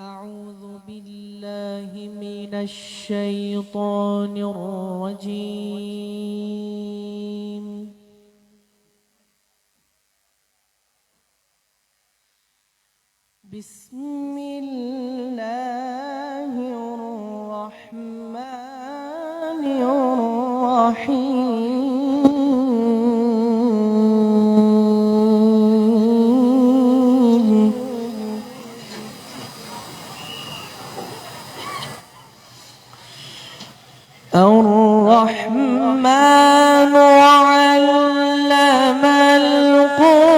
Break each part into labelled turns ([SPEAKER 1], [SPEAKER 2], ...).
[SPEAKER 1] أعوذ بالله من الشيطان الرجيم. بسم الله الرحمن الرحيم. الرحمن علم القرآن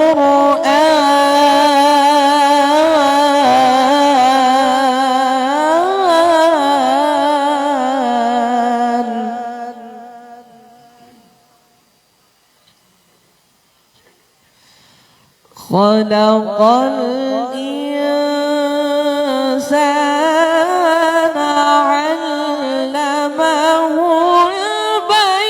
[SPEAKER 1] خلق الإنسان علمه البيان.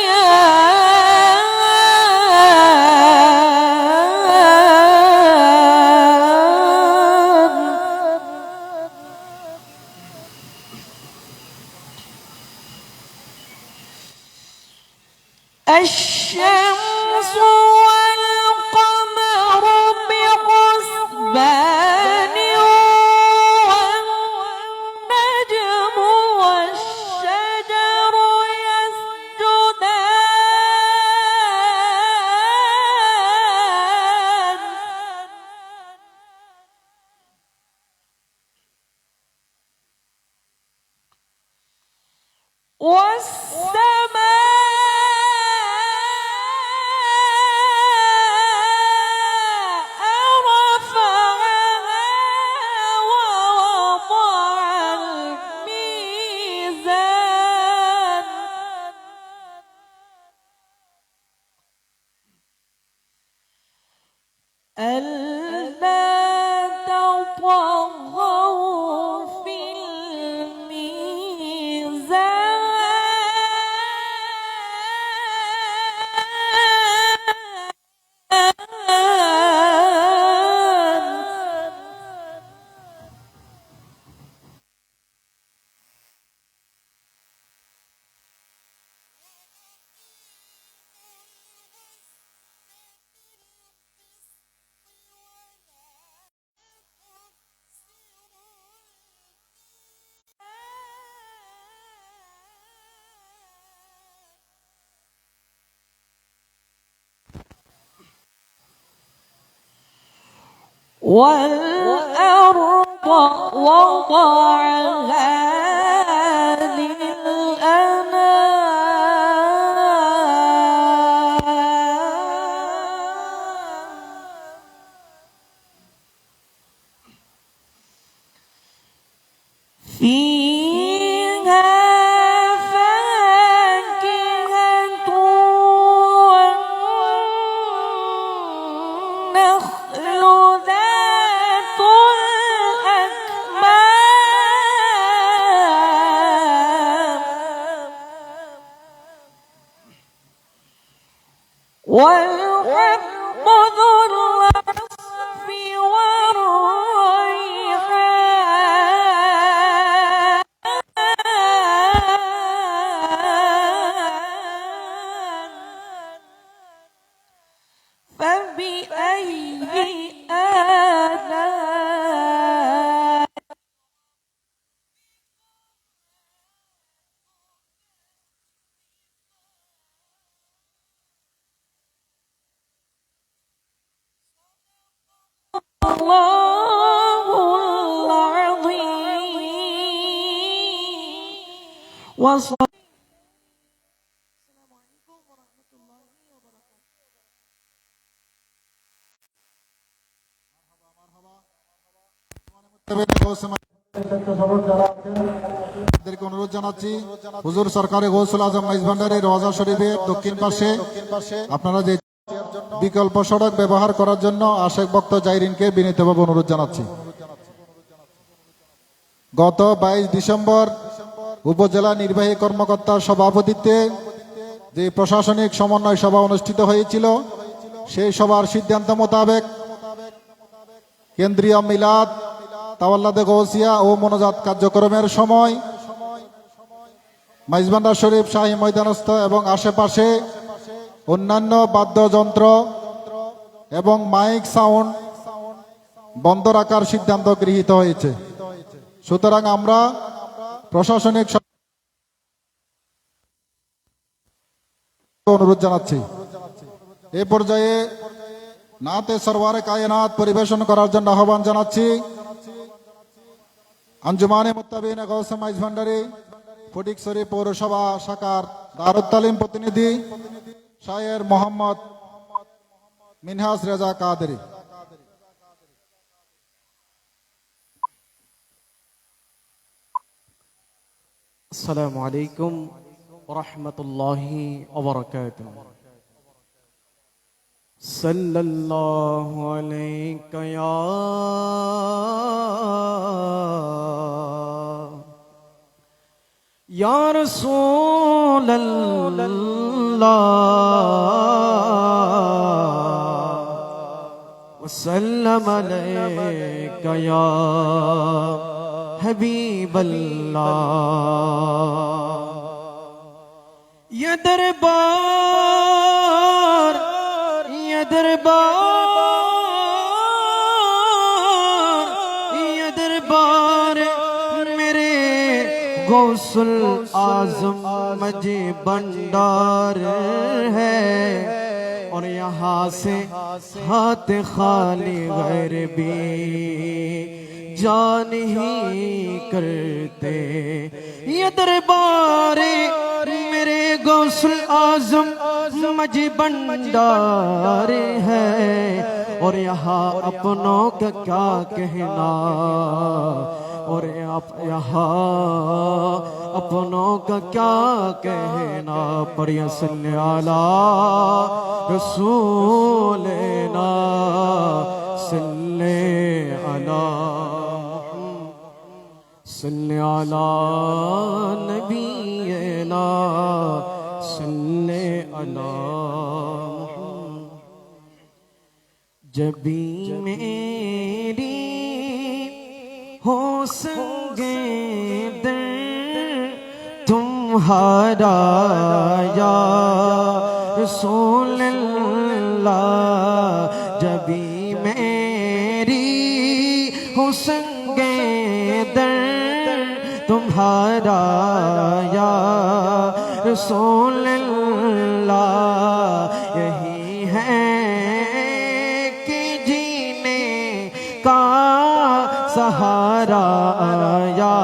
[SPEAKER 1] الشمس والقمر بحسبان والنجم والشجر يسجدان والسماء رفعها ووضع الميزان ألا تطغوا في والأرض وضعها للأنام فيها فاكهة والنخل ذات الأكمام والحب ذو العصف والريحان فبأي آلاء الله العظيم وصلى.
[SPEAKER 2] অনুরোধ জানাচ্ছি হুজুর সরকারি গৌসুল আজম মাইজ ভান্ডারী রওজা শরীফের দক্ষিণ পাশে আপনারা যে বিকল্প সড়ক ব্যবহার করার জন্য আশেক ভক্ত জাইরিনকে বিনীতভাবে অনুরোধ জানাচ্ছি। গত 22 ডিসেম্বর উপজেলা নির্বাহী কর্মকর্তার সভাপতিত্বে যে প্রশাসনিক সমন্বয় সভা অনুষ্ঠিত হয়েছিল, সেই সভার সিদ্ধান্ত মোতাবেক কেন্দ্রীয় মিলাদ তাওয়াল্লাদে গৌসিয়া ও মোনাজাত কার্যক্রমের সময় মাইজভান্ডার শরীফ শাহী ময়দানস্থ এবং আশেপাশে অন্যান্য বাদ্যযন্ত্র এবং মাইক সাউন্ড বন্ধ রাখার সিদ্ধান্ত গৃহীত হয়েছে। সুতরাং আমরা প্রশাসনিক অনুরোধ জানাচ্ছি এ পর্যায়ে নাতে সরওয়ারে কায়নাত পরিবেশন করার জন্য আহ্বান জানাচ্ছি আঞ্জুমানে মুত্তাবিনে গৌসে মাইজভান্ডারী ফটিকছড়ি পৌরসভা শাখার দারুত তালিম প্রতিনিধি শায়ের মোহাম্মদ মিনহাজ রেজা কাদেরী।
[SPEAKER 1] السلام عليكم ورحمة الله وبركاته صلى الله عليك يا رسول الله وسلم عليك يا حبیب اللہ یہ دربار یہ دربار یہ دربار میرے غوث الاعظم مجھے بندار ہے اور یہاں سے ہاتھ خالی غیر بھی جان ہی کرتے یہ دربار میرے غوث الاعظم مجھے بندار ہے اور یہاں اپنوں کا کیا کہنا اور یہاں اپنوں کا کیا کہنا پڑھیں صلی علی رسولنا صلی علی صلی علی نبینا صلی علی محمد جبھی میری ہو سنگے در تمہارا یا رسول اللہ جبھی میری ہو سنگے در تمہارا یا رسول اللہ یہی ہے کہ جینے کا سہارا یا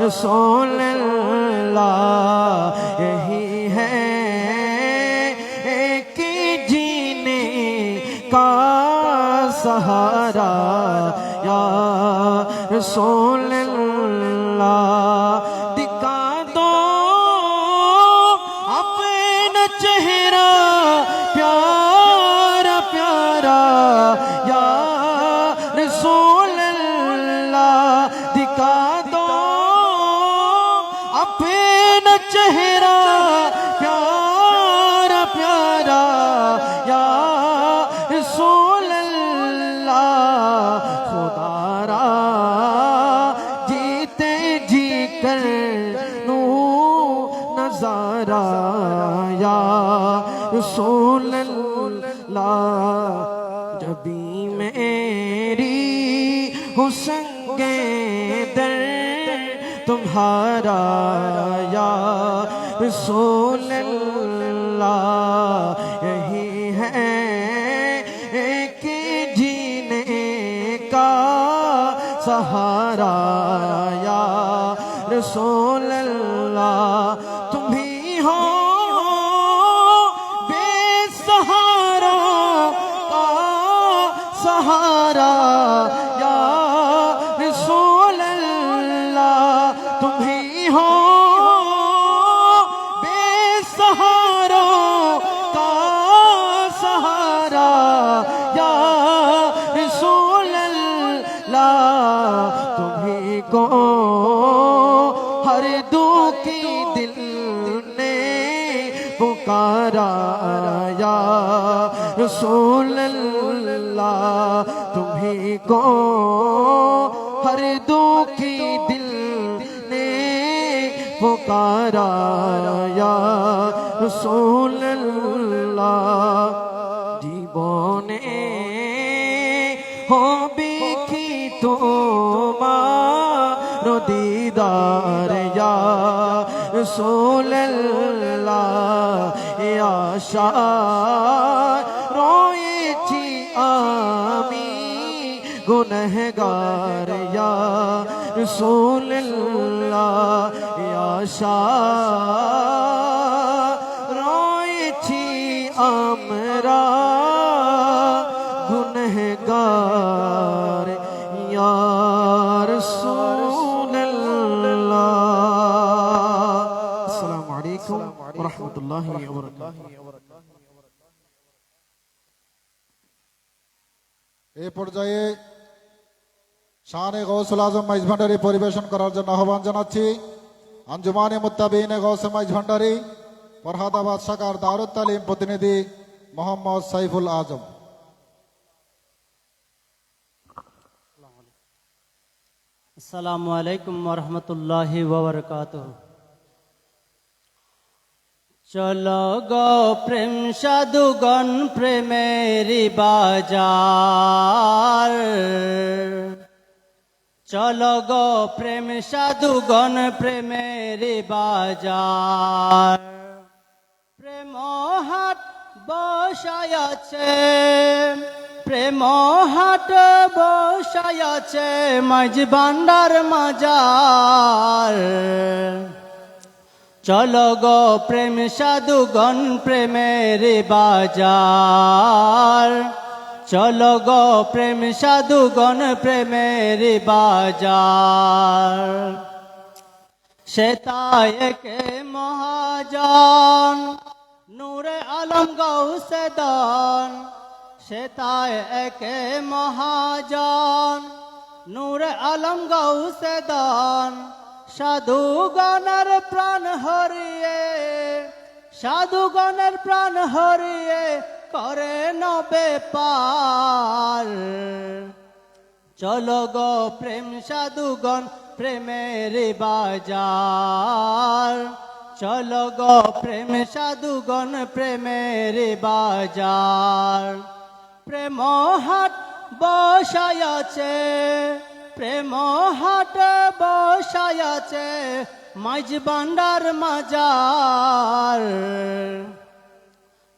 [SPEAKER 1] رسول اللہ یہی ہے کہ جینے کا سہارا یا رسول دکھا دو اپنا چہرہ پیارا پیارا یا رسول اللہ دکھا دو اپنا چہرہ پیارا پیارا یا رسول اللہ خدا را نظارہ یا رسول اللہ جبھی میری حسنگے در تمہارا یا رسول اللہ یہی ہے کہ جینے کا سہارا یا رسول اللہ تم بھی ہو بے سہارا کا سہارا یا رسول اللہ تم بھی ہو بے سہارا کا سہارا یا رسول اللہ تمہیں کو ہر دکھی دل نے پکارا یا رسول اللہ تمہیں کو हर दुखी दिल ने पुकारा या रसूल अल्लाह जीवने হবে কি তোমার দিদার ইয়া রাসূলুল্লাহ আশা রয়েছি আমি গুনাহগার ইয়া রাসূলুল্লাহ আশা রয়েছি আমরা गुनहगार या रसूल अल्लाह। अस्सलामु अलैकुम व रहमतुल्लाहि व बरकातुहू।
[SPEAKER 2] এই পর্যায়ে শানে গৌসুল আজম মাইজ ভান্ডারী পরিবেশন করার জন্য আহ্বান জানাচ্ছি আঞ্জুমানে মুত্তাবিইনে গৌসে মাইজ ভান্ডারী ফরহাদাবাদ শাখার দারুত তালিম প্রতিনিধি মোহাম্মদ সাইফুল আজম।
[SPEAKER 3] আসসালামু আলাইকুম ওয়া রাহমাতুল্লাহি ওয়া বারাকাতুহু। চলো গো প্রেম সাধুগণ প্রেমেরি বাজার, চলো গো প্রেম সাধুগণ প্রেমেরি বাজার। প্রেম হাট বসায়াছে, প্রেম হাট বসায়াছে মাঝ ভান্ডার মাজার। চলো গো প্রেম সাধুগণ প্রেমের বাজার, চলো গো প্রেম সাধুগণ প্রেমের বাজার। শ্বেতায়কে মহাজন নূরে আলম গৌসে দান, শ্বেতায় একে মহাজন নূরে আলম গৌসে দান। সাধুগণের প্রাণ হরিয়ে, সাধুগণের প্রাণ হরিয়ে করে নবে পার। চলো গো প্রেম সাধুগণ প্রেমের বাজার, চলো গো প্রেম সাধুগণ প্রেমের বাজার। প্রেম হাট বসায়াছে, প্রেম হাট বসায়াছে মাঝ ভান্ডার মাজার।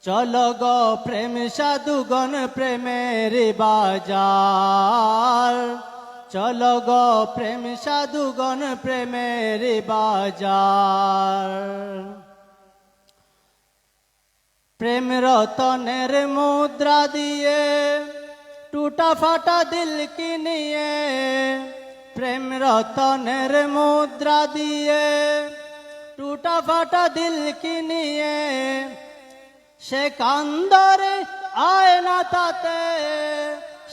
[SPEAKER 3] চলো গো প্রেম সাধুগণ প্রেমের বাজার, চলো গো প্রেম সাধুগণ প্রেমের বাজার। প্রেম রতনের মুদ্রা দিয়ে টুটা ফাটা দিল কিনিয়ে, প্রেম রতনের মুদ্রা দিয়ে টুটা ফাটা দিল কিনিয়ে। সে কান্দরে আয়না তাতে,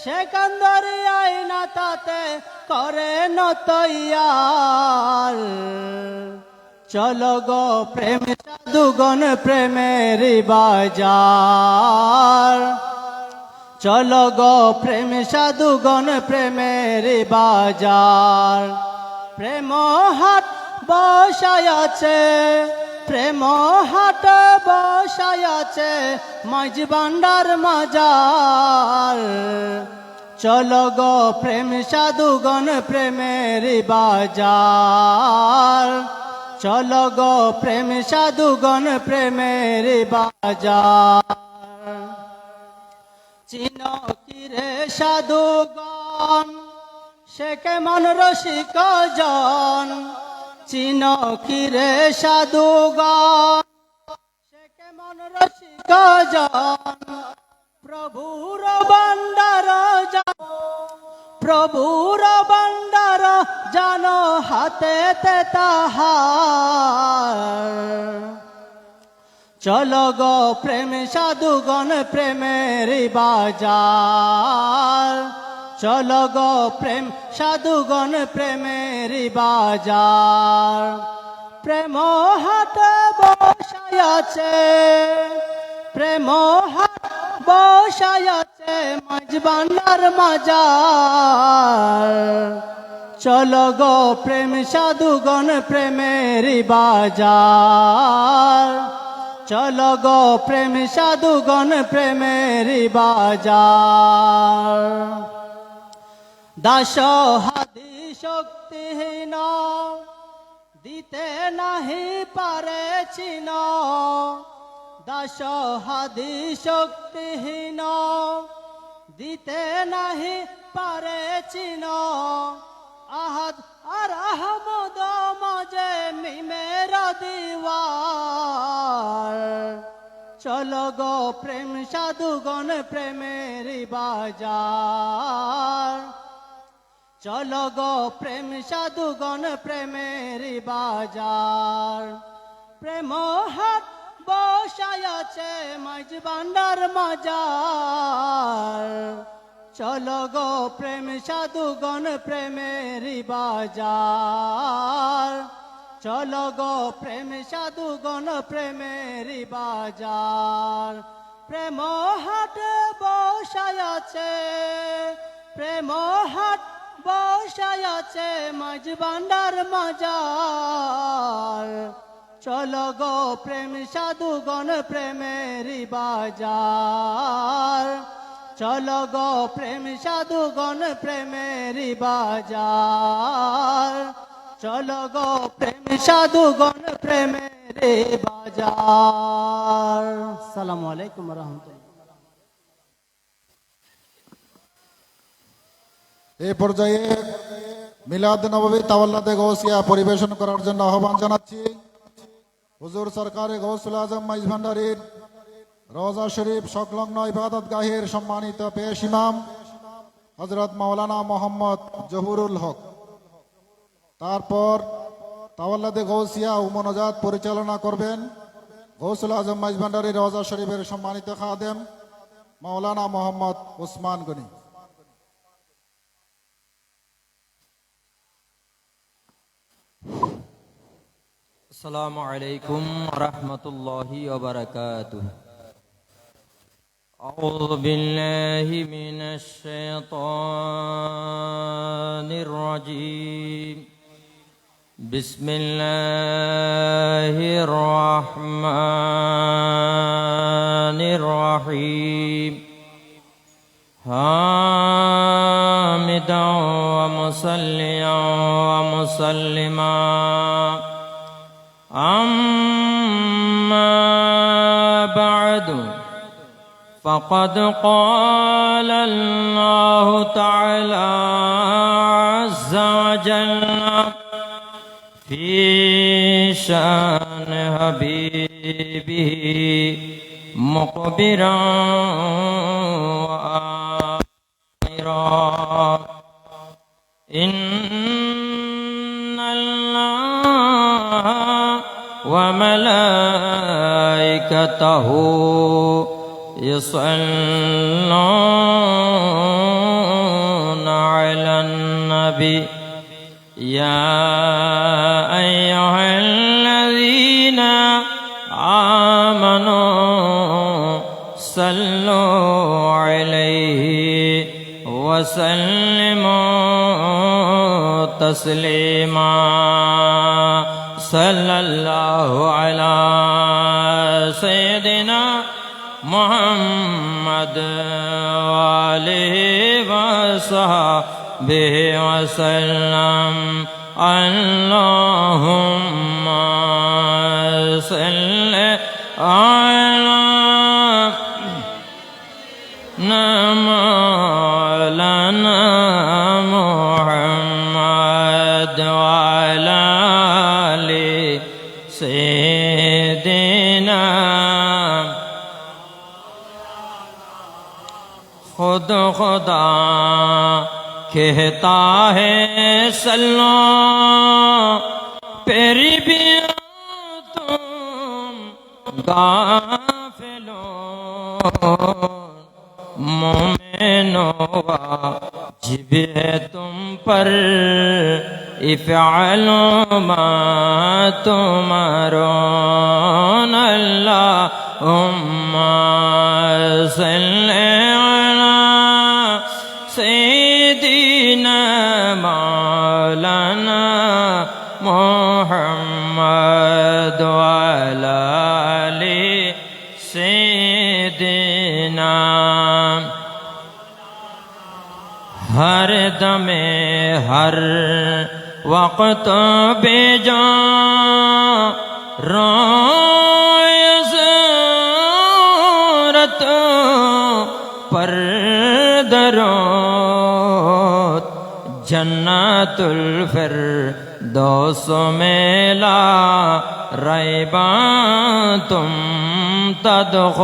[SPEAKER 3] সে কান্দরে আয়না তাতে করে নতইয়ার। চলো গো প্রেম সাধুগণ প্রেমের বাজার, চলো গো প্রেম সাধুগণ প্রেমের বাজার। প্রেম হাট বসায়াছে, প্রেম হাট বসায়াছে মাঝ ভান্ডার মাজার। চলো গো প্রেম সাধুগণ প্রেমের বাজার, চলো গো প্রেম সাধুগণ প্রেমের বাজার। চিনো কি রে সাধুগণ সে কেমন রসিক জন, চিনো কি রে সাধুগণ সে কেমন রসিক জন। প্রভুর ভান্ডার জানো, প্রভুর ভান্ডার জানো হাতে তাহার। চলো গো প্রেম সাধুগণ প্রেমের বাজার, চলো গো প্রেম সাধুগণ প্রেমের বাজার। প্রেম হাট বসায়াছে, প্রেম হাট বসায়াছে মাঝ ভান্ডার মাজার। চলো গো প্রেম সাধুগণ প্রেমের বাজার, চলো গো প্রেম সাধুগণ প্রেমের বাজার। দাস হাদি শক্তিহীন দিতে নাহি পারে চিন, দাস হাদি শক্তিহীন দিতে নাহি পারে চিন। আহাদ আর আহমদ মাঝে মিমের দিওয়ার, চলো গো প্রেম সাধুগণ প্রেমের বাজার, চলো গো প্রেম সাধুগণ প্রেমের বাজার। প্রেম হাট বসায় আছে মাঝ ভান্ডার মাজার, চলো গো প্রেম সাধুগণ প্রেমের বাজার, চলো গো প্রেম সাধুগণ প্রেমের বাজার। প্রেম হাট বসায় আছে, প্রেম হাট বসায় আছে মাঝ ভান্ডার মাজার, চলো গো প্রেম সাধুগণ প্রেমের বাজার, চলো গো প্রেম সাধুগণ প্রেমের বাজার, চলো গো প্রেম সাধুগণ প্রেমের বাজার। আসসালামু আলাইকুম ওয়া রাহমাতুল্লাহ।
[SPEAKER 2] এই পর্যায়ে মিলাদ নববী তাওয়াল্লাদে গৌসিয়া পরিবেশন করার জন্য আহ্বান জানাচ্ছি হুজুর সরকারে গৌসুল আজম মাইজ ভান্ডারীর রওজা শরীফ সংলগ্ন ইবাদত গাহের সম্মানিত পেশ ইমাম হযরত মাওলানা মোহাম্মদ জহুরুল হক। তারপর তাওয়াল্লাদে গৌসিয়া ও মোনাজাত পরিচালনা করবেন গৌসুল আজম মাইজ ভান্ডারীর রওজা শরীফের সম্মানিত খাদেম মাওলানা মোহাম্মদ উসমান গনি।
[SPEAKER 4] السلام عليكم ورحمة الله وبركاته. أعوذ بالله من الشيطان الرجيم. بسم الله الرحمن الرحيم. حامدا ومصليا ومسلما أما بعد، فقد قال الله تعالى عز وجل في شأن حبيبه مخبرا وآمرا إن الله وملائكته يصلون على النبي يا أيها الذين آمنوا صلوا عليه وسلموا تسليما صلى الله على سيدنا محمد وآله وصحبه وسلم اللهم صل على مولانا محمد وعلى آل سيدنا खुद खुदा कहता है सल्लो पेरी भी तुम गाफिलो मोमिनो वाजिब है तुम पर इफ़अलो मा तुमरून अल्लाहुम्मा सल्ली सैयदीना محمد وعلى آل سیدنا ہر دم ہر وقت بے جان روئے زیارت پر درود جنت الفردوس میں لا ریبا تم تدخلون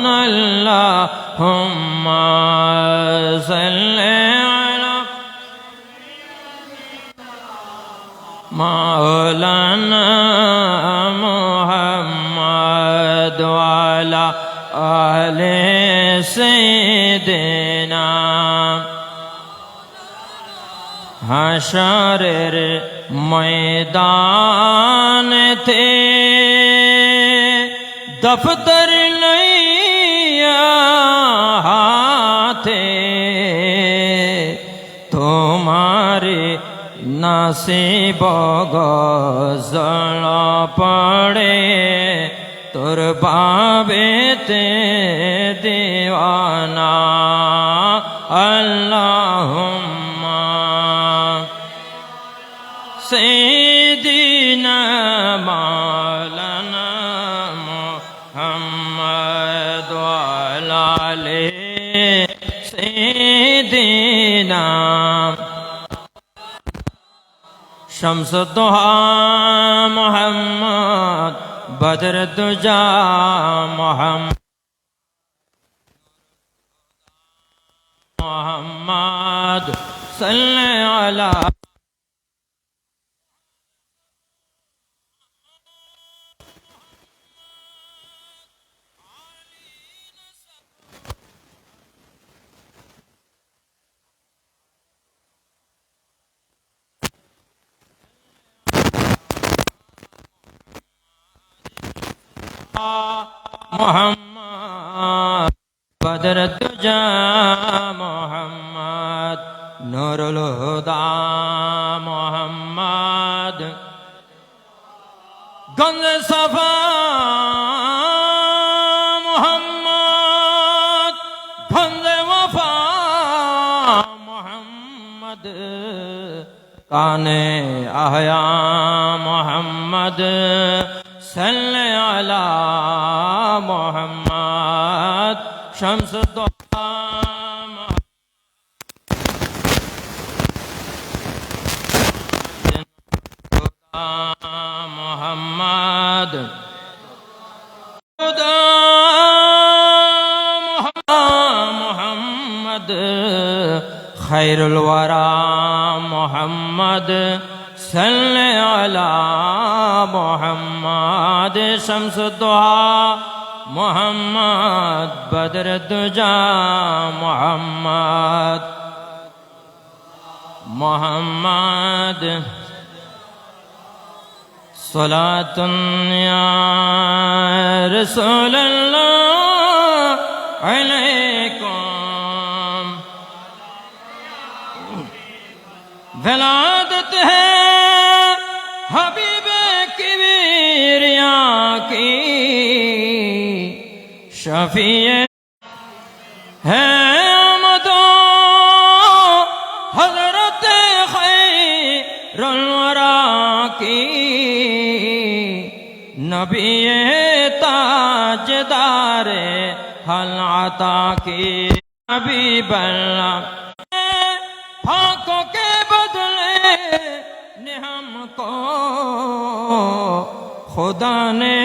[SPEAKER 4] اللہم صلی علی مولانا محمد وعلی آل سیدنا حشر میدان تھے دفتر لیا تھے تمہارے نصیب گزر پڑے تر بابتے دیوانہ اللہم سیدنا مولانا محمد وعلی آل سیدنا شمس الضحیٰ محمد بدر الدجا محمد صلی علی محمد بدر الدجا محمد نور الہدی محمد گنج صفا محمد گنج وفا محمد کان احیا محمد صلی علی محمد شمس الضحیٰ محمد محمد خیر الورا محمد صلی علی محمد شمس الضحیٰ محمد بدر الدجا محمد محمد صلاة یا رسول اللہ علیکم ولادت ہے حبیب کبریا کی شفیع ہے آمد حضرت خیر الورا کی نبی تاجدار حل عطا کی حبیب اللہ آنکھوں کے بدلے نے ہم کو خدا نے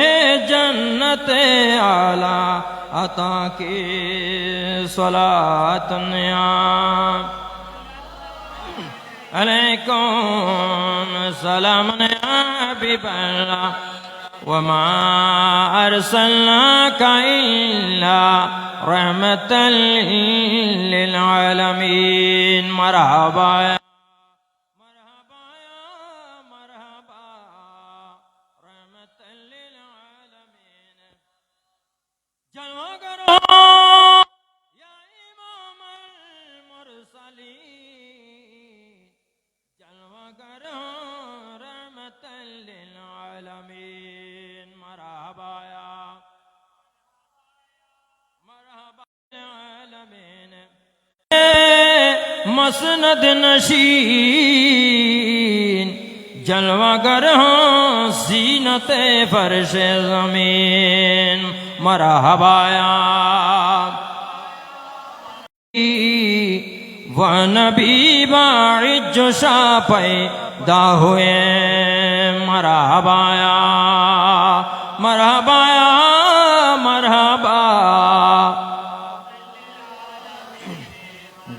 [SPEAKER 4] جنت اعلیٰ عطا کی صلاۃ علیکم سلام یا حبیب اللہ وما ارسلناک الا رحمتا للعالمین مرحبا جلوہ کرو یا امام المرسلین جلوہ کرو مسند نشین جلوہ گر ہوں زینت فرش زمین مرحبا یا وہ نبی باعث جو شاہ پیدا ہوئے مرحبا یا مرحبا یا مرحبا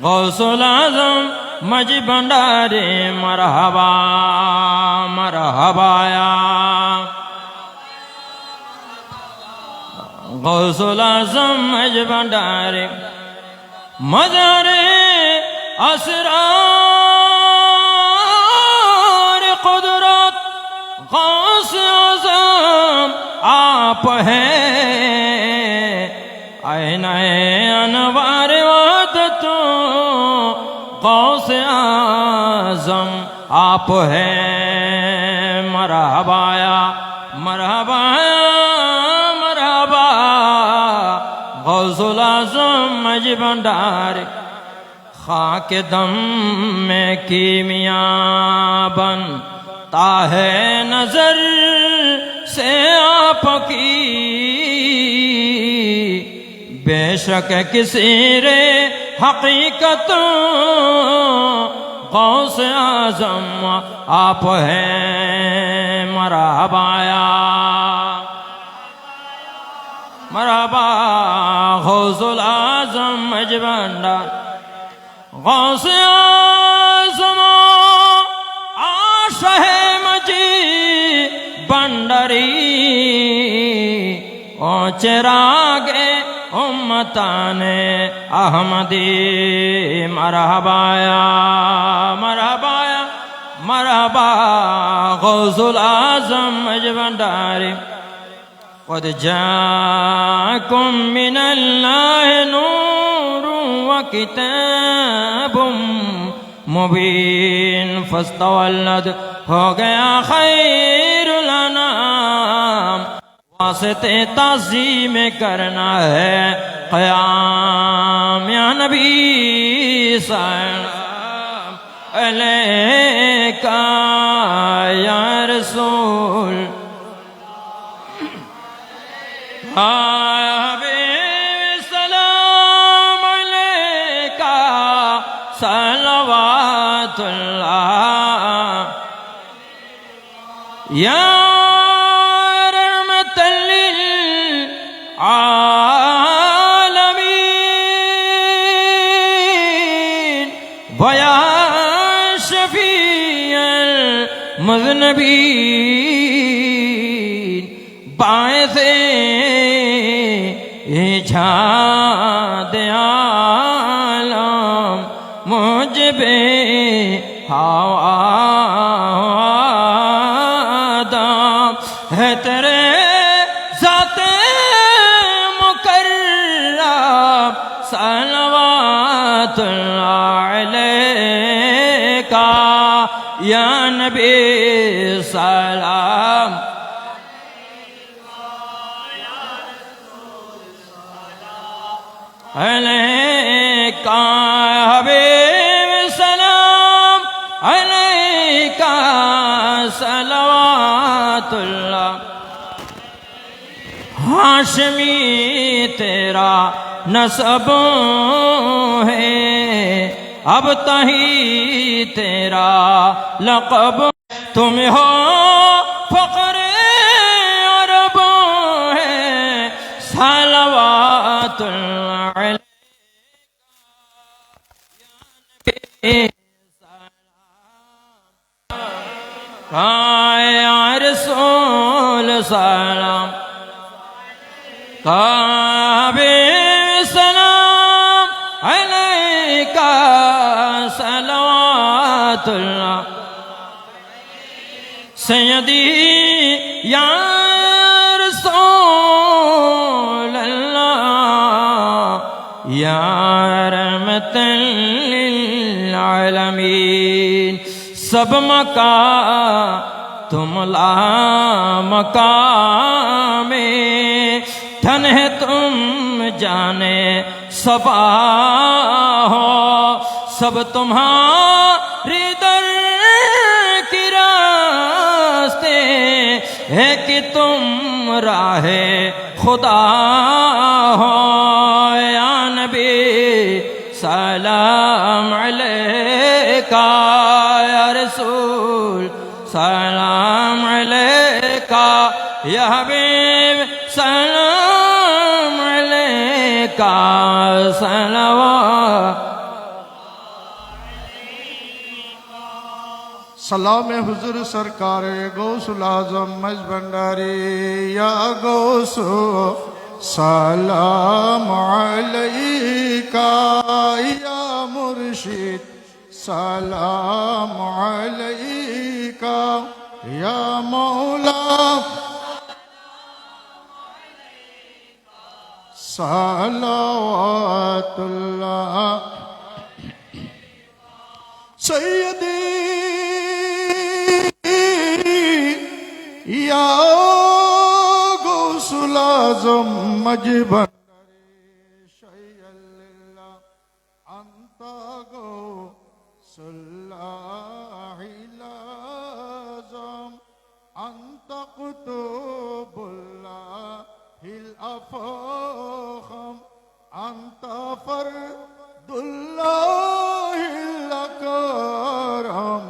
[SPEAKER 4] غوث العظم مجھ بھنڈارے مرحبا مرحبا یا غوث العظم مجھ بھنڈارے مظہر اسرار قدرت غوث اعظم آپ ہیں عین انوار وحدت غوث اعظم آپ ہیں مرحبا یا مرحبا یا مرحبا غوث العظم مجھ بھنڈار خاک دم میں کیمیاں بنتا ہے نظر سے آپ کی بے شک کسی رے حقیقت غوث اعظم آپ ہیں مرحبا یا مرحبا غوث العظم مجھ بھنڈار غوث اعظم آشہ مجھ بھنڈاری او چراغ امتان احمدی مرحبا یا مرحبا یا مرحبا غوث العظم مجھ بھنڈاری قد جاءکم من اللہ نور وکتاب مبین فاستولد ہو گیا خیر الانام واسطے تعظیم کرنا ہے قیام یا نبی سلام علیکہ یا رسول حبیب سلام علیکہ صلوات اللہ یا رحمت للعالمین ویا شفیع المذنبین باعث ایجاد عالم مجب آدم ہے تیرے ذات مکرم صلوات اللہ علیکہ یا نبی سلام علیکہ حبیب سلام علیکہ صلوات اللہ ہاشمی تیرا نسب ہے اب تہی تیرا لقب تم ہو فقر عرب ہے صلوات اللہ یا رسول سلام حبیب سلام علیکہ صلوات اللہ سیدی یا رسول اللہ یا رحمت للعالمین سب مقام تم لا مقام تن ہے تم جانے صفا ہو सब तुम्हारे दर की रास्ते है कि तुम राहे खुदा हो या नबी सलाम अलैका या रसूल सलाम अलैका या हबीब सलाम अलैका सलावत
[SPEAKER 1] सलाम हुजूर सरकार गौसुल आजम मज भंडारी या गौसो सलाम अलैका या मुर्शिद सलाम अलैका या मौला सलावतुल्लाह सैयदी या गौसुल आजम मज भंडारी शैयल्ला अंत गौसुल आजम अंत कुतुबुल्लाहिल अफखम अंत फर्दुल्लाहिल अकरम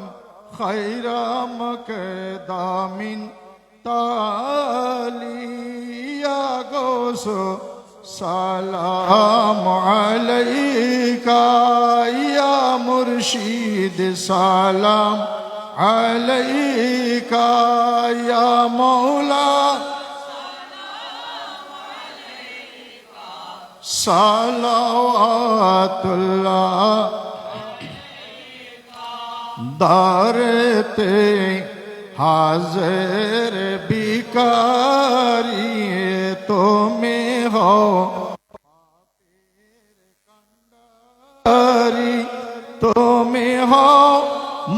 [SPEAKER 1] खैराम के दामिन तालिया गोसो सलाम अलैका या मुर्शिद सलाम अलैका या मौला सलावतुल्लाह दारते हाजिर बिकारी तो में हो तो में हो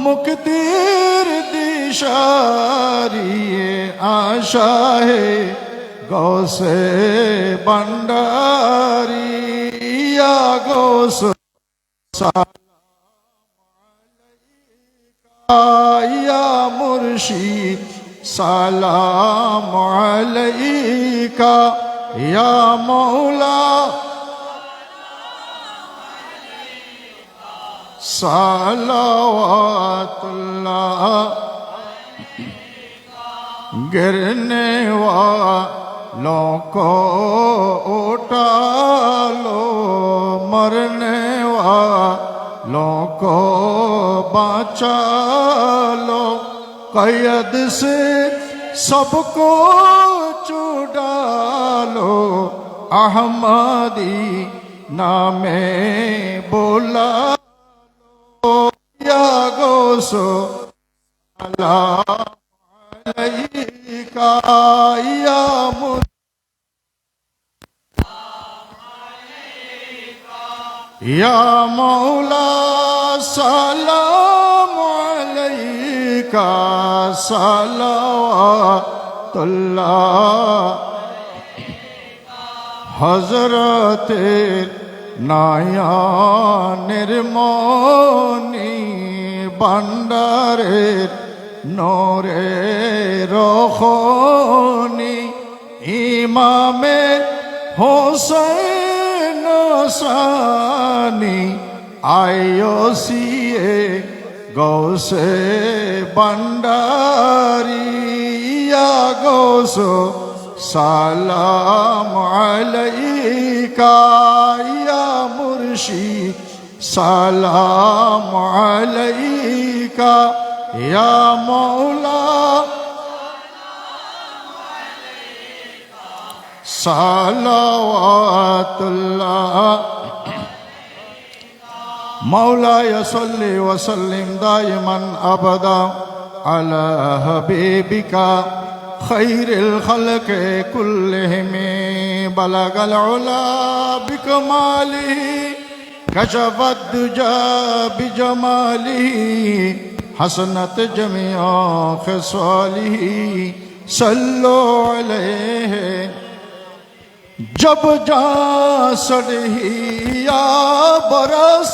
[SPEAKER 1] मुक्तिर दिशारी आशा है गौसे बंडारी या गौस या मुर्शिद सलाम अलैका या मौला सलावतुल्लाह गिरने वालों को उठा लो मरने वालों को बचा लो कैद से सबको छुड़ा लो अहमदी नामे बोला लो या गोसो सलाम अलैका या या मौला सलाम अलैका सलावतुल्लाह हजरत नाया निर्मोनी बंडारेर नूरे रोखनी इमामे हुसैन सानी आयोसीए गौसे बंडारी या गौसो सलाम अलैका या मुर्शिद सलाम अलैका या मौला सलावतुल्लाह मौलाय सल्लि व सल्लिम दाइमन अबदा अला हबीबिका खैरिल खल्क़ि कुल्लिहिम बलगल उला बिकमालिही कशफद दुजा बिजमालिही हसनत जमीअ खिसालिही सल्लो अलैहि जब जा सड़हिया बरस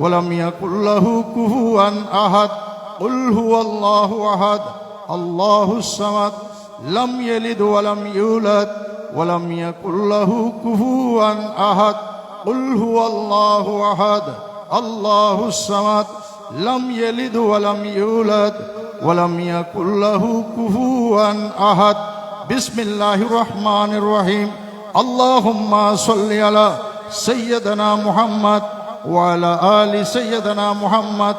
[SPEAKER 1] ولم يكن له كفوا أحد قل هو الله أحد الله الصمد لم يلد ولم يولد ولم يكن له كفوا أحد قل هو الله أحد الله الصمد لم يلد ولم يولد ولم يكن له كفوا أحد بسم الله الرحمن الرحيم اللهم صل على سيدنا محمد وعلى آل سيدنا محمد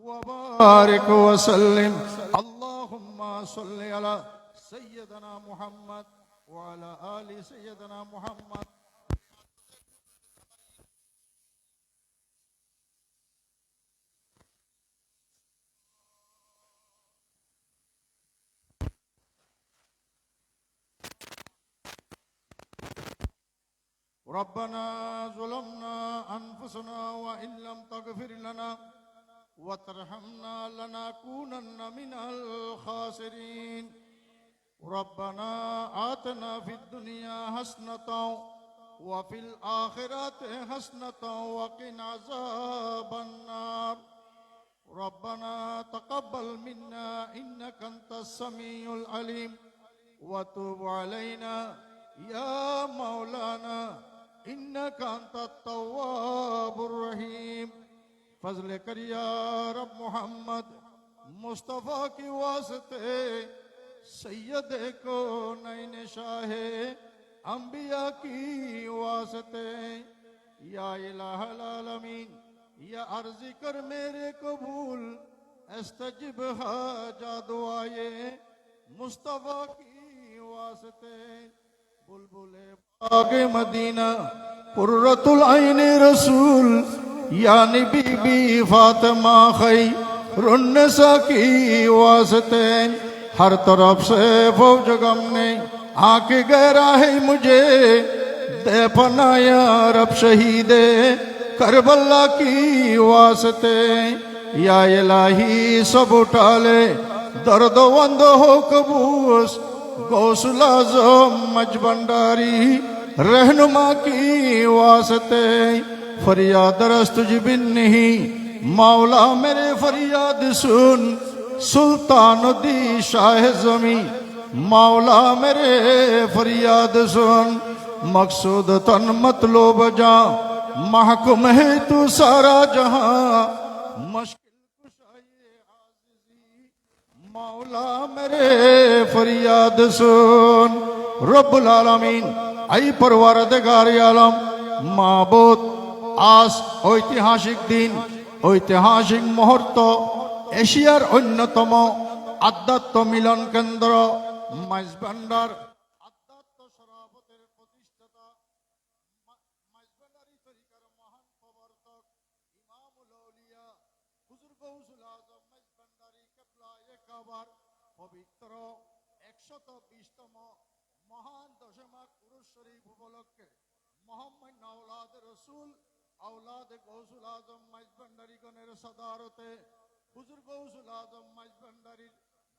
[SPEAKER 1] وبارك وسلم اللهم صل على سيدنا محمد وعلى آل سيدنا محمد ربنا ظلمنا أنفسنا وإن لم تغفر لنا وترحمنا لنكونن من الخاسرين ربنا آتنا في الدنيا حسنة وفي الآخرة حسنة وقنا عذاب النار ربنا تقبل منا إنك أنت السميع العليم وتب علينا يا مولانا إنك أنت التواب الرحيم فضل کر یا رب محمد مصطفیٰ کی واسطے سید کو نین شاہ انبیاء کی واسطے یا الہ العالمین یا عرض کر میرے قبول استجب حاجہ دعائے مصطفیٰ کی واسطے بلبل باغ مدینہ قرۃ العین رسول یعنی بی بی فاطمہ خیر النساء کی واسطے ہر طرف سے فوج غم نے آنکھ گہرا ہے مجھے دے پناہ یا رب شہید کربلا کی واسطے یا الہی سب اٹھا لے درد وند ہو کبوس غوث الاعظم مج بنڈاری رہنما کی واسطے فریاد رست تجھ بن نہیں مولا میرے فریاد سن سلطان دی شاہ زمین مولا میرے فریاد سن مقصود تن مطلوب جاں محکم ہے تو سارا جہاں مشکل کشائے عاجزی مولا میرے فریاد سن رب العالمین ای پروردگار عالم معبود আজ ঐতিহাসিক দিন ঐতিহাসিক মুহূর্ত এশিয়ার অন্যতম আধ্যাত্ম মিলন কেন্দ্র মাইজভান্ডার আধ্যাত্ম সরাবতের প্রতিষ্ঠাতা মাইজভান্ডারি তরিকার মহান প্রবর্তক ইমামুল আউলিয়া হুজুর গৌসুল আজম মাইজভান্ডারি কিবলায়ে কাবার পবিত্র 120তম মহান দশমাক উরুস শরীফ উপলক্ষে মোহাম্মদ আওলাদ রাসূল औलाद गौसुल आजम माइजभांडारी गणेर सदारते हुजूर गौसुल आजम माइजभांडारी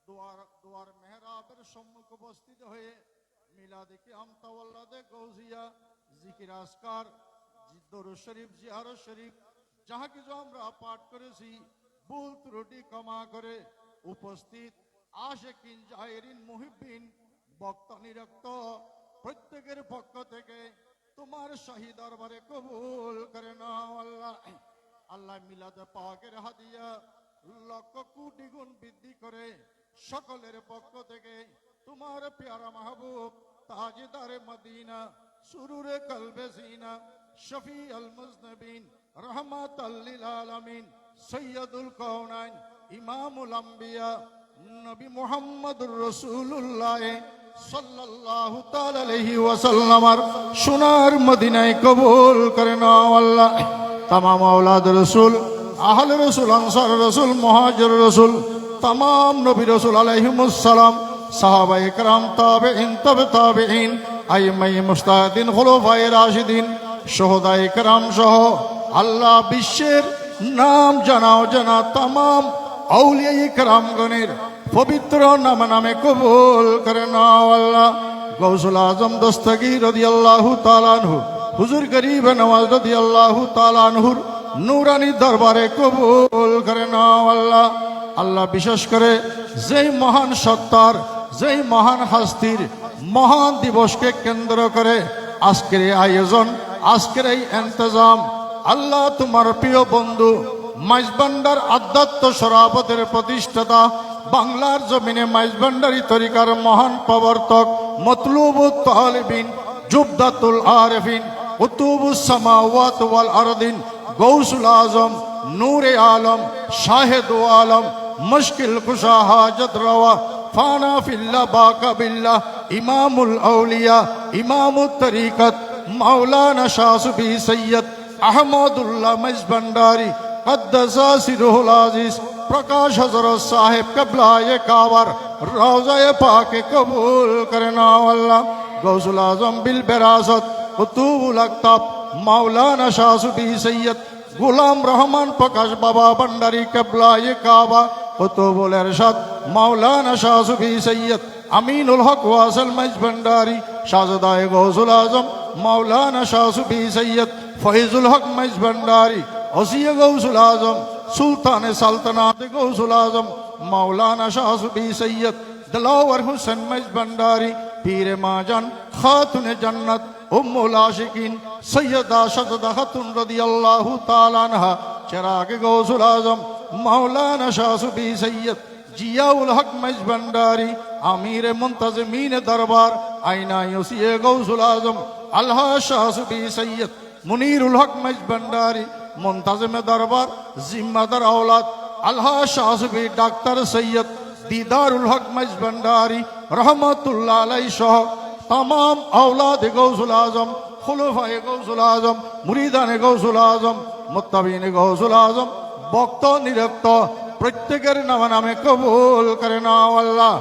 [SPEAKER 1] दुआर मेहराबेर सम्मुख उपस्थित হয়ে মিলাদে কিয়াম তাওয়াল্লাদে গৌসিয়া জিকির আসকার দরুদ শরীফ জিয়ারত শরীফ যাহা কিছু আমরা পাঠ করেছি ভুল ত্রুটি ক্ষমা করে উপস্থিত আশিকিন জাহিরিন মুহিব্বিন বক্তা নিরক্ত প্রত্যেকের পক্ষ থেকে তোমার শাহী দরবারে কবুল করে নাও আল্লাহ আল্লাহ মিলাদ পাকের হাদিয়া লক্ষ কোটি গুণ বৃদ্ধি করে সকলের পক্ষ থেকে তোমার প্যারা মাহবুব তাজদারে মদিনা সুরুরে কলবে সিনা শফি আল মুজনবিন রহমাতাল লিল আলামিন সৈয়দুল কাউনাইন ইমামুল আম্বিয়া নবী মুহাম্মদুর রাসূলুল্লাহ সাল্লাল্লাহু তাআলা আলাইহি ওয়াসাল্লামার সোনার মদিনায় কবুল করে নাও আল্লাহ तमाम औलाद रसूल आहल रसूल अंसार रसूल मुहाजिर रसूल तमाम नबी रसूल अलैहिमुस्सलाम साहबा इकराम ताबिईन तबे ताबिईन आइम्माए मुजताहिदीन खुलाफाए राशिदीन शुहदा इकराम सह আল্লাহ বিশ্বের নাম জানাও জানা तमाम औलिया इकराम गणेर पवित्र नाम नामे कबूल करे नाओ अल्लाह गौसुल आजम दस्तगीर रदियल्लाहु ताआला अन्हु हुजूर गरीब नवाज रदियल्लाहु ताआला अन्हुर
[SPEAKER 2] নুরানি দরবারে কবুল করে নাও আল্লাহ। আল্লাহ বিশেষ করে যেই মহান সত্তার, যেই মহান হাস্তির মহান দিবসকে কেন্দ্র করে আজকের এই আয়োজন, আজকের এই ইন্তজাম, আল্লাহ তোমার প্রিয় বন্ধু মাইজভান্ডার আধ্যাত্ম সরাবতের প্রতিষ্ঠাতা, বাংলার জমিনে মাইজভান্ডারি তরিকার মহান প্রবর্তক, মতলুবুত তালিবিন, জুবদাতুল আরিফিন, কুতুবুস সামাওয়াত ওয়াল আরদিন, গৌসুল আজম, নূরে আলম, শাহেদ আলম, মুশকিল কুশা হাজত রওয়া, ফানা ফিল্লাহ বাকা বিল্লাহ, ইমামুল আউলিয়া, ইমামুত তরিকত, মাওলানা শাহ সুফি সৈয়দ আহমদুল্লাহ মাইজভান্ডারি কদ্দাসা সিরুল আজিজ প্রকাশ হযরত সাহেব কিবলায়ে কাবার রওজায়ে পাকে কবুল করে নাও আল্লাহ। গৌসুল আজম বিল বিরাসত কুতুবুল আকতাব মাওলানা শাহ সুফি সৈয়দ গোলাম রহমান প্রকাশ বাবা ভান্ডারী কিবলায়ে কাবা কুতুবুল ইরশাদ মাওলানা শাহ সুফি সৈয়দ আমিনুল হক ওয়াসিল মাইজভান্ডারি শাহজাদায়ে গৌসুল আজম মাওলানা শাহ সুফি সৈয়দ ফয়জুল হক মাইজভান্ডারি ওসিয়ে গৌসুল আজম সুলতানে সালতানাত গৌসুল আজম মাওলানা শাহ সুফি সৈয়দ দিলাওয়ার হোসেন মাইজভান্ডারি পীরে মাজান খাতুনে জান্নাত উম্মুল আশিকিন সৈয়দা সাজদা খাতুন রাদিয়াল্লাহু তাআলা আনহা চিরাগে গৌসুল আজম মাওলানা শাহ সুফি সৈয়দ জিয়াউল হক মাইজভান্ডারি আমির মুনতাজিমিন দরবার আইনা ওসিয়ে গৌসুল আজম আল্লাহ শাহ সুফি সৈয়দ মুনিরুল হক মাইজভান্ডারি মুনতাজিম দরবার জিম্মাদার औलाद আল্লাহ শাহ সুফি ডাক্তার সৈয়দ दीदारुल हक मजबंडारी रहमतुल्लाह अलैहि सह तमाम औलाद गौसुल आजम खुलफाए गौसुल आजम मुरीदाने गौसुल आजम मुत्तबीने गौसुल आजम भक्त निरक्त प्रत्येकेर नामे नामे कबूल करे नाओ आल्लाह।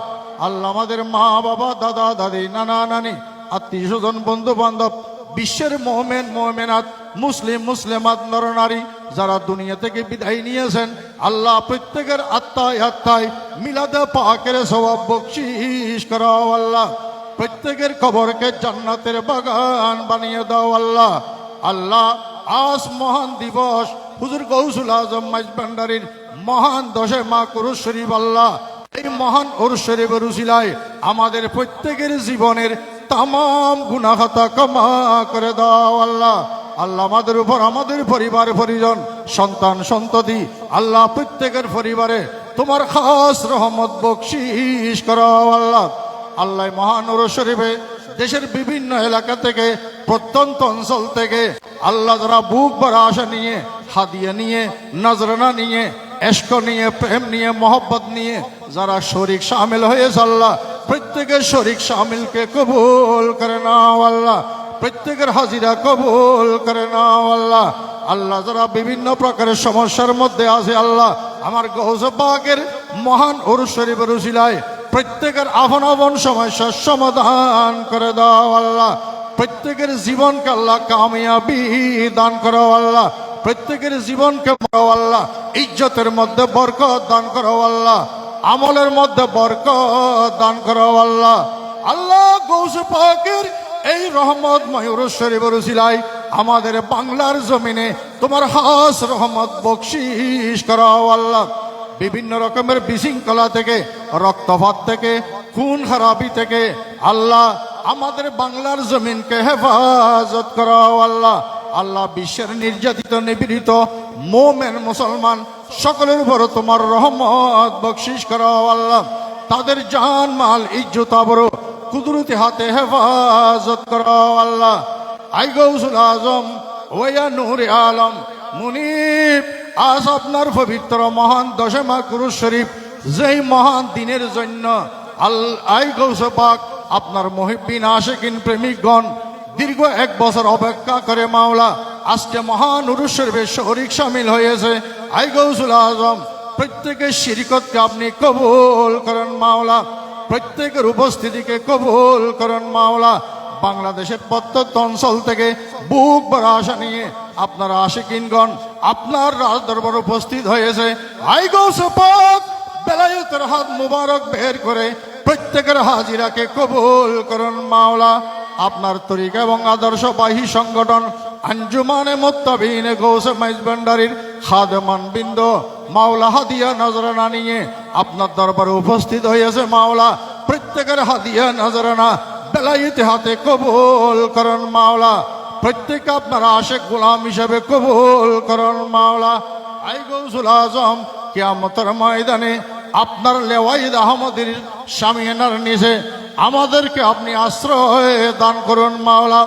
[SPEAKER 2] आल्लाह आमादेर मा बाबा दादा दादी नाना नानी आत्मीय स्वजन बंधु बान्धव বিশ্বের মুমিন মুমিনাত মুসলিম মুসলিমাত নরনারী যারা দুনিয়া থেকে বিদায় নিয়েছেন, আল্লাহ প্রত্যেকের আত্মায় আত্মায় মিলাদে পাকের সওয়াব বকশিশ করো আল্লাহ। প্রত্যেকের কবরকে জান্নাতের বাগান বানিয়ে দাও আল্লাহ। আল্লাহ আজ মহান দিবস হুজুর গৌসুল আজম মাইজভান্ডারির মহান দশে মা কুরুশ শরীফ আল্লাহ, এই মহান উরুস শরীফের উসিলায় আমাদের প্রত্যেকের জীবনের तमाम गुनाह खाता क्षमा करे दाओ अल्लाह। আল্লাহ আমাদের উপর আমাদের পরিবার পরিজন সন্তান সন্ততি আল্লাহ প্রত্যেকের পরিবারে তোমার খাস রহমত বকশিশ করো আল্লাহ। আল্লাহ মহান উরুস শরীফে দেশের বিভিন্ন এলাকা থেকে প্রত্যন্ত অঞ্চল থেকে আল্লাহ যারা বুক ভরা আশা নিয়ে হাদিয়া নিয়ে নজরানা নিয়ে इश्क নিয়ে প্রেম নিয়ে मोहब्बत নিয়ে যারা শরীক শামিল হয়েছে আল্লাহ প্রত্যেকের শরীক শামিলকে কবুল করে নাও আল্লাহ। প্রত্যেকের হাজিরা কবুল করে নাও আল্লাহ। আল্লাহ যারা বিভিন্ন প্রকারের সমস্যার মধ্যে আছে আল্লাহ আমার গৌস পাকের মহান উরুস শরীফের উসিলায় প্রত্যেকের আপন আপন সমস্যার সমাধান করে দাও আল্লাহ। প্রত্যেকের জীবনকে আল্লাহ কামিয়াবি দান করো আল্লাহ। প্রত্যেকের জীবনকে বড় আল্লাহ ইজ্জতের মধ্যে বরকত দান করো আল্লাহ। আমলের মধ্যে বরকত দান করো আল্লাহ। আল্লাহ গৌস পাকের এই রহমতময় উরুস শরীফের উসিলায় আমাদের বাংলার জমিনে তোমার খাস রহমত বকশিশ করো আল্লাহ। বিভিন্ন রকমের বিশৃঙ্খলা থেকে রক্তপাত থেকে খুন খারাপি থেকে আল্লাহ আমাদের বাংলার জমিনকে হেফাজত করো আল্লাহ। আল্লাহ বিশ্বের নির্যাতিত নিপীড়িত মুমিন মুসলমান সকলের উপর তোমার রহমত বকশিশ করো আল্লাহ। তাদের জান মাল ইজ্জত আবরু কুদরতি হাতে হেফাজত করো আল্লাহ। আই গৌসুল আজম ওয়া নূরে আলম মুনিব আজ আপনার পবিত্র মহান দশে মা কুরুশ শরীফ যেই মহান দিনের জন্য আই গৌস পাক আপনার মুহিব্বিন আশিকিন প্রেমিকগণ দীর্ঘ 1 বছর অপেক্ষা করে মাওলা আজকে মহান উরুস শরীফে শরীক শামিল হয়েছে। আই গৌসুল আজম প্রত্যেকের শিরকতকে আপনি কবুল করেন মাওলা, প্রত্যেকের উপস্থিতিকে কবুল করেন মাওলা। বাংলাদেশের প্রত্যন্ত অঞ্চল থেকে বুক ভরা আশা নিয়ে আপনার আশিকিনগণ আপনার রাজ দরবার উপস্থিত হয়েছে। আই গৌস পাক বেলায়েতের হাত মুবারক বের করে প্রত্যেকের হাজিরাকে কবুল করেন মাওলা। আপনার তরিকা এবং আদর্শবাহী সংগঠন
[SPEAKER 1] আঞ্জুমানে মুত্তাবিনে গৌসে মাইজ ভান্ডারীর খাদেমান বৃন্দ মাওলা হাদিয়া নজরানা নিয়ে আপনার দরবারে উপস্থিত হয়েছে মাওলা। প্রত্যেকের হাদিয়া নজরানা বেলায়েতি হাতে কবুল করুন মাওলা। প্রত্যেক আপনার আশেক গোলাম হিসেবে কবুল করুন মাওলা। আই গৌসুল আজম কিয়ামতের ময়দানে আপনার লেওয়াইদ আহমদের শামিয়ানার নিচে আমাদেরকে আপনি আশ্রয় দান করুন মাওলা।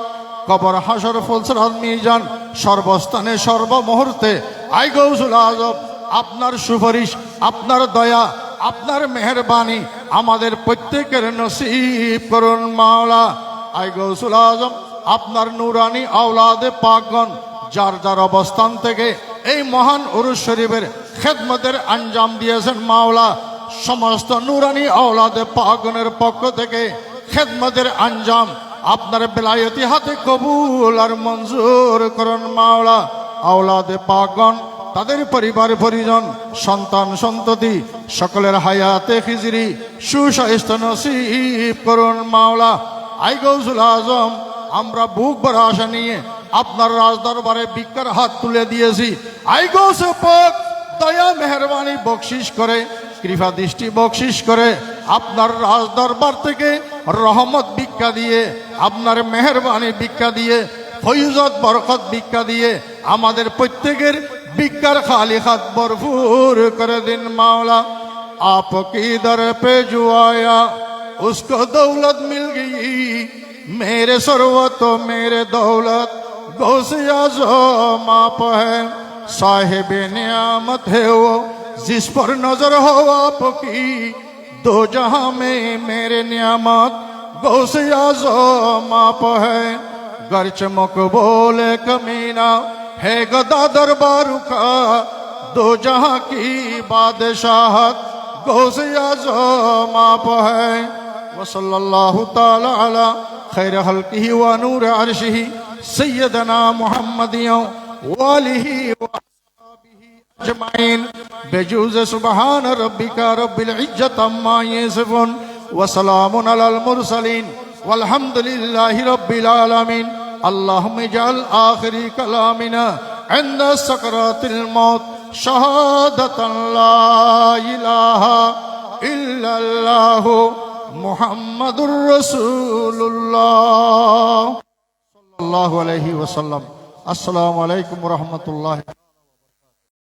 [SPEAKER 1] কবর হাসর ফুলসরাত মিজান সর্বস্থানে সর্বমুহূর্তে আই গৌসুল আজম আপনার সুপারিশ, আপনার দয়া, আপনার মেহেরবানি আমাদের প্রত্যেকের নসিব করুন মাওলা। আই গৌসুল আজম আপনার নুরানি আওলাদে পাকগণ যার যার অবস্থান থেকে এই মহান উরুস শরীফের খেদমতের আঞ্জাম দিয়েছেন মাওলা, সমস্ত নুরানি আওলাদে পাকগণের পক্ষ থেকে খেদমতের আঞ্জাম আপনার বেলায়েতি হাতে কবুল আর মঞ্জুর করুন মাওলা। আওলাদে পাকগণ তাদের পরিবার পরিজন সন্তান সন্ততি সকলের হায়াতে খিজরি সুস্বাস্থ্য নসিব করুন মাওলা। আই গৌসুল আজম আমরা বুক ভরা আশা নিয়ে আপনার রাজদরবারে ভিক্ষার হাত তুলে দিয়েছি। আই গৌসে পাক দয়া মেহরবানি বকশিস করে, কৃপা দৃষ্টি বকশিস করে আপনার রাজদরবার থেকে রহমত ভিক্ষা দিয়ে, আপনার মেহরবানি ভিক্ষা দিয়ে, ফয়জত বরকত ভিক্ষা দিয়ে আমাদের প্রত্যেকের ভিক্ষার খালি হাত ভরপুর করে দিন মাওলা। आपकी दर पे जो आया उसको दौलत मिल गई, मेरे सरवत मेरे दौलत गौसे आज़म आप है, साहिब नियामत है वो जिस पर नजर हो आपकी, दो जहां में मेरे नियामत गौसे आज़म आप है। गर्च मकबूल कमीना है गदा दरबार का, दो जहां की बादशाहत गौसे आज़म आप है। वसल्लल्लाहु ताला अला खैर खल्किही व नूर अर्शिही सय्यदना मुहम्मदियों वालिही व अस्हाबिही अजमाइन बेजुज़ सुबहान रब्बिका रब्बिल इज्जति अम्मा यसिफून व सलामुन अलल मुरसलीन वल्हम्दुलिल्लाहि रब्बिल आलमीन। अल्लाहुम्मा इजअल आखिरी कलामिना इंद सकरातिल मौत शहादतन ला इलाहा इल्लल्लाहु मुहम्मदुर रसूलुल्लाह सल्लल्लाहु अलैहि वसल्लम। अस्सलामु अलैकुम व रहमतुल्लाहि।